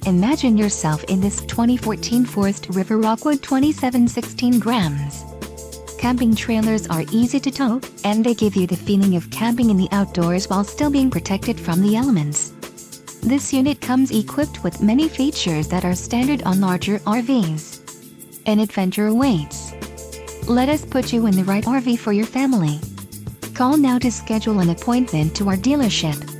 Imagine yourself in this 2014 Forest River Rockwood 2716G. Camping trailers are easy to tow, and they give you the feeling of camping in the outdoors while still being protected from the elements. This unit comes equipped with many features that are standard on larger RVs. An adventure awaits. Let us put you in the right RV for your family. Call now to schedule an appointment to our dealership.